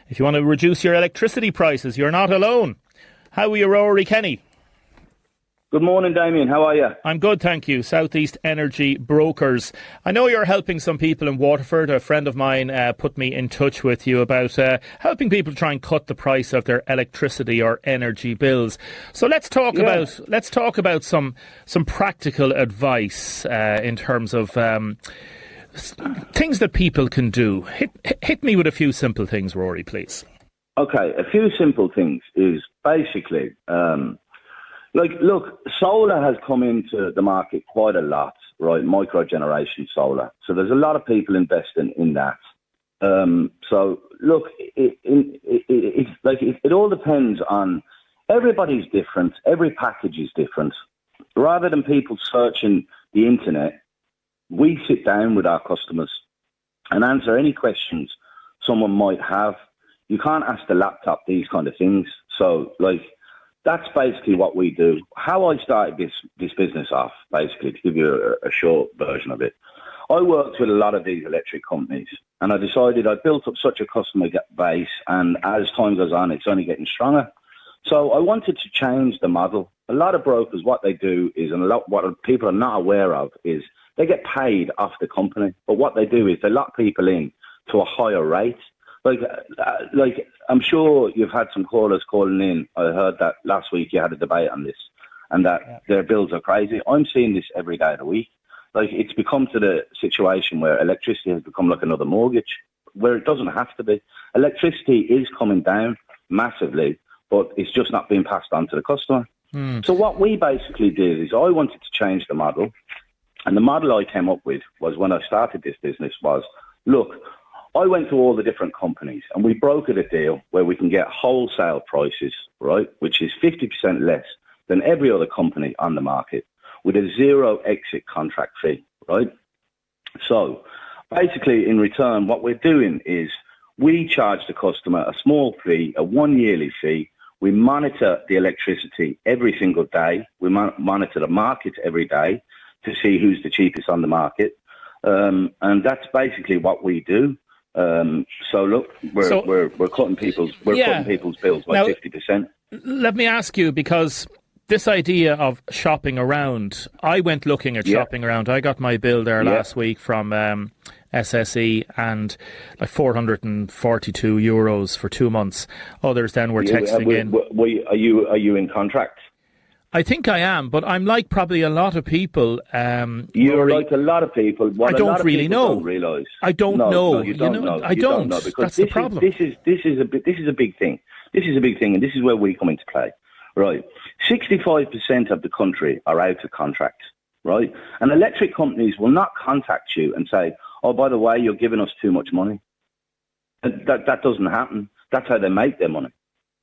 If you want to reduce your electricity prices, you're not alone. How are you, Rory Kenny? Good morning, Damian. How are you? I'm good, thank you. Southeast Energy Brokers. I know you're helping some people in Waterford. A friend of mine put me in touch with you about helping people try and cut the price of their electricity or energy bills. So let's talk about some practical advice in terms of things that people can do. Hit me with a few simple things, Rory, please. Okay, a few simple things is basically. Look, solar has come into the market quite a lot, right? Micro-generation solar. So there's a lot of people investing in that. So, look, it all depends on, everybody's different. Every package is different. Rather than people searching the internet, we sit down with our customers and answer any questions someone might have. You can't ask the laptop these kind of things. So, that's basically what we do. How I started this business off, basically, to give you a short version of it. I worked with a lot of these electric companies, and I decided I built up such a customer base, and as time goes on, it's only getting stronger. So I wanted to change the model. A lot of brokers, what they do is, and what people are not aware of, is they get paid off the company. But what they do is they lock people in to a higher rate. I'm sure you've had some callers calling in. I heard that last week you had a debate on this and that their bills are crazy. I'm seeing this every day of the week. It's become to the situation where electricity has become like another mortgage, where it doesn't have to be. Electricity is coming down massively, but it's just not being passed on to the customer. So what we basically did is I wanted to change the model. And the model I came up with was, when I started this business, was, look, I went to all the different companies and we brokered a deal where we can get wholesale prices, right, which is 50% less than every other company on the market, with a zero exit contract fee, right? So basically, in return, what we're doing is we charge the customer a small fee, a 1 yearly fee. We monitor the electricity every single day. We monitor the market every day to see who's the cheapest on the market. And that's basically what we do. So look, we're cutting people's bills by 50%. Let me ask you, because this idea of shopping around, I went looking at shopping around. I got my bill there last week from SSE, and like €442 for 2 months. Others then were texting in. Are you in contract? I think I am, but I'm like probably a lot of people. You're like a lot of people. I don't really know. Don't realise. I don't know. No, you don't know. I don't know, because that's the problem. This is a big thing. This is a big thing, and this is where we come into play. Right, 65% of the country are out of contract. Right, and electric companies will not contact you and say, "Oh, by the way, you're giving us too much money." That doesn't happen. That's how they make their money.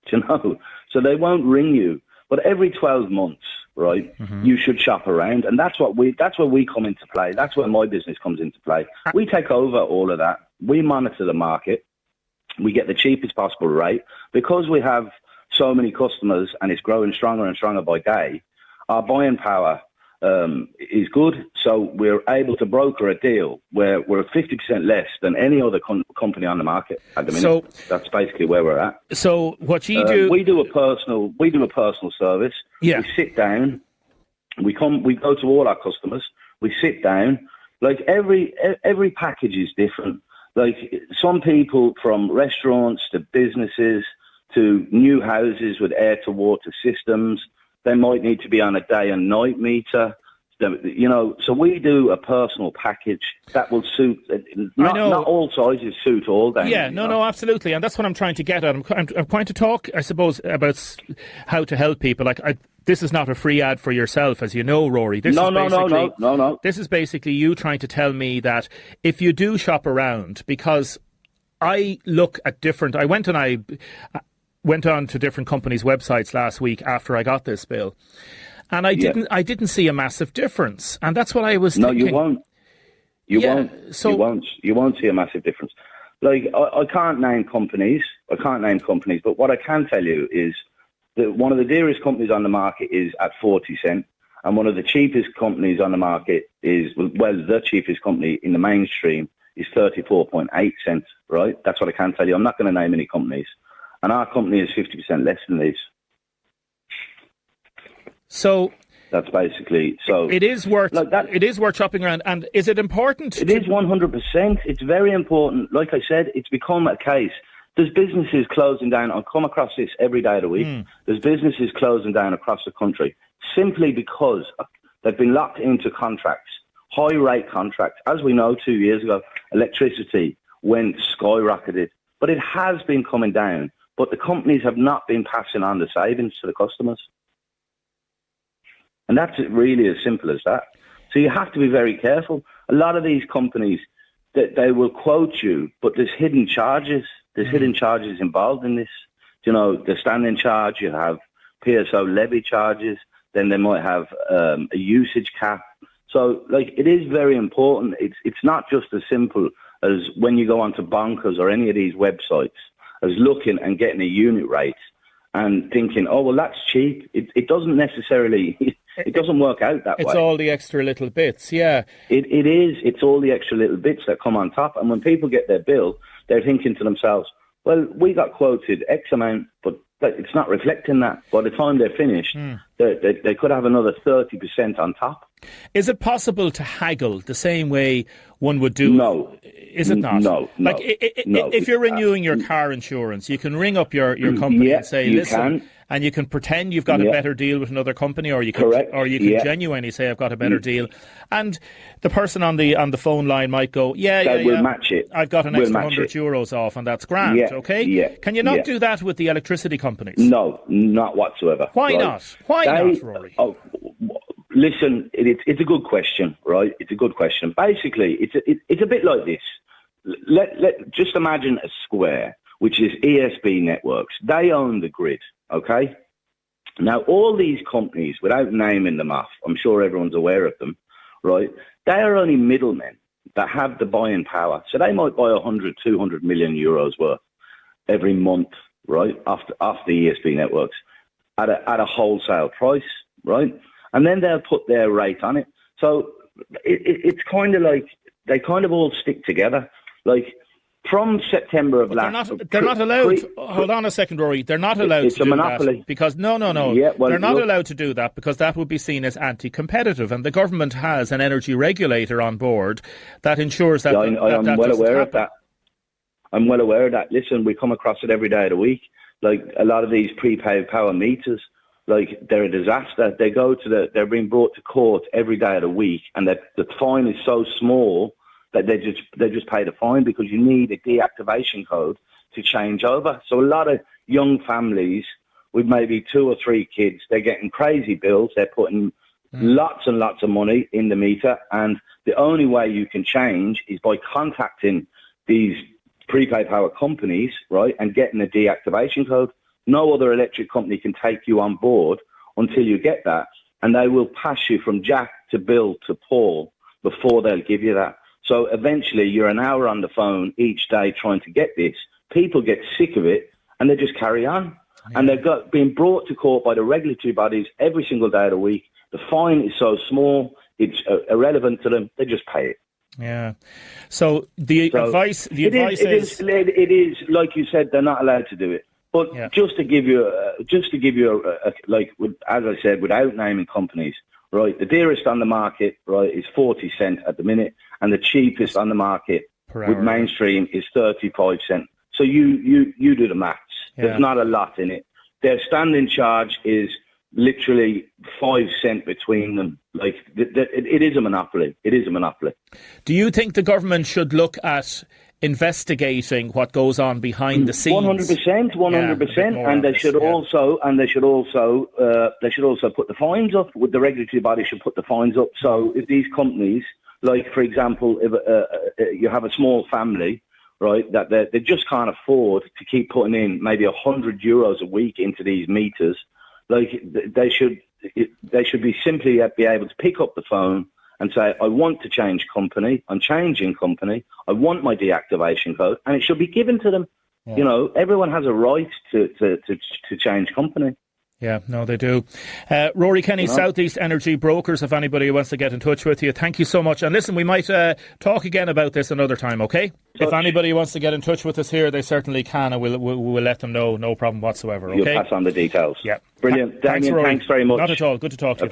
Do you know? So they won't ring you. But every 12 months, right, you should shop around. And that's where we come into play. That's where my business comes into play. We take over all of that. We monitor the market. We get the cheapest possible rate. Because we have so many customers and it's growing stronger and stronger by day, our buying power is good. So we're able to broker a deal where we're 50% less than any other company on the market at the minute. So that's basically where we're at. So what you do, we do a personal service. Yeah. We sit down. We go to all our customers. We sit down. Like every package is different. Like some people, from restaurants to businesses to new houses with air to water systems, they might need to be on a day and night meter, you know. So we do a personal package that will suit. Not all sizes suit all. No, absolutely, and that's what I'm trying to get at. I'm trying to talk, I suppose, about how to help people. This is not a free ad for yourself, as you know, Rory. No. This is basically you trying to tell me that if you do shop around, because I look at different. I went on to different companies' websites last week after I got this bill, and I didn't see a massive difference, and that's what I was thinking. No, you won't. You won't see a massive difference. Like I can't name companies, but what I can tell you is that one of the dearest companies on the market is at 40 cent, and one of the cheapest companies on the market is, well, the cheapest company in the mainstream is 34.8 cents, right? That's what I can tell you. I'm not going to name any companies. And our company is 50% less than these. So that's basically so. It is worth It is worth shopping around. And is it important? It is 100%. It's very important. Like I said, it's become a case. There's businesses closing down. I come across this every day of the week. There's businesses closing down across the country simply because they've been locked into contracts, high rate contracts. As we know, 2 years ago, electricity went skyrocketed, but it has been coming down. But the companies have not been passing on the savings to the customers. And that's really as simple as that. So you have to be very careful. A lot of these companies, they will quote you, but there's hidden charges. There's hidden charges involved in this. You know, the standing charge, you have PSO levy charges, then they might have a usage cap. So, like, it is very important. It's not just as simple as when you go onto Bonkers or any of these websites as looking and getting a unit rate and thinking, oh, well, that's cheap. It doesn't necessarily... It doesn't work out that way. It's all the extra little bits, yeah. It is. It's all the extra little bits that come on top. And when people get their bill, they're thinking to themselves, well, we got quoted X amount, but it's not reflecting that. By the time they're finished, they could have another 30% on top. Is it possible to haggle the same way one would do? No. Is it not? No. Like, if you're renewing your car insurance, you can ring up your company and say, listen, and you can pretend you've got a better deal with another company, or you can genuinely say, I've got a better deal. And the person on the phone line might go, we'll match it. I've got an extra €100 off, and that's grand, okay? Yeah. Can you not do that with the electricity companies? No, not whatsoever. Why not? Why not, Rory? Listen, it's a good question, right? It's a good question. Basically, it's a bit like this. Let just imagine a square, which is ESB Networks. They own the grid, okay? Now, all these companies, without naming them off, I'm sure everyone's aware of them, right? They are only middlemen that have the buying power. So they might buy 100, 200 million euros worth every month, right, off the ESB Networks at a wholesale price, right? And then they'll put their rate on it. So it's kind of like they kind of all stick together. Like, from September of last... They're not allowed... hold on a second, Rory. They're not allowed to do that. It's a monopoly. Because, no. Yeah, well, they're not allowed to do that because that would be seen as anti-competitive. And the government has an energy regulator on board that ensures that... I'm well aware of that. I'm well aware of that. Listen, we come across it every day of the week. Like, a lot of these prepaid power meters, like, they're a disaster. They're being brought to court every day of the week, and the fine is so small that they just pay the fine because you need a deactivation code to change over. So a lot of young families with maybe 2 or 3 kids, they're getting crazy bills. They're putting lots and lots of money in the meter, and the only way you can change is by contacting these prepaid power companies, right, and getting a deactivation code. No other electric company can take you on board until you get that, and they will pass you from Jack to Bill to Paul before they'll give you that. So eventually you're an hour on the phone each day trying to get this. People get sick of it and they just carry on. Yeah. And they're being brought to court by the regulatory bodies every single day of the week. The fine is so small, it's irrelevant to them. They just pay it. Yeah. So the advice is... It is, like you said, they're not allowed to do it. But just to give you, as I said, without naming companies, right, the dearest on the market, right, is 40 cents at the minute, and the cheapest on the market with mainstream is 35 cents. So you do the maths. Yeah. There's not a lot in it. Their standing charge is literally 5 cents between them. Like, it is a monopoly. It is a monopoly. Do you think the government should look at investigating what goes on behind the scenes? 100%, and they should also put the fines up. The regulatory body should put the fines up. So if these companies, like for example, if you have a small family, right, that they just can't afford to keep putting in maybe €100 a week into these meters, like they should be simply be able to pick up the phone and say, I want to change company, I'm changing company, I want my deactivation code, and it should be given to them. Yeah. You know, everyone has a right to change company. Yeah, no, they do. Rory Kenny, Southeast Energy Brokers, if anybody wants to get in touch with you. Thank you so much. And listen, we might talk again about this another time, okay? If anybody wants to get in touch with us here, they certainly can, and we'll let them know. No problem whatsoever, okay? You'll pass on the details. Yeah. Brilliant. Damian, thanks very much. Not at all. Good to talk to you.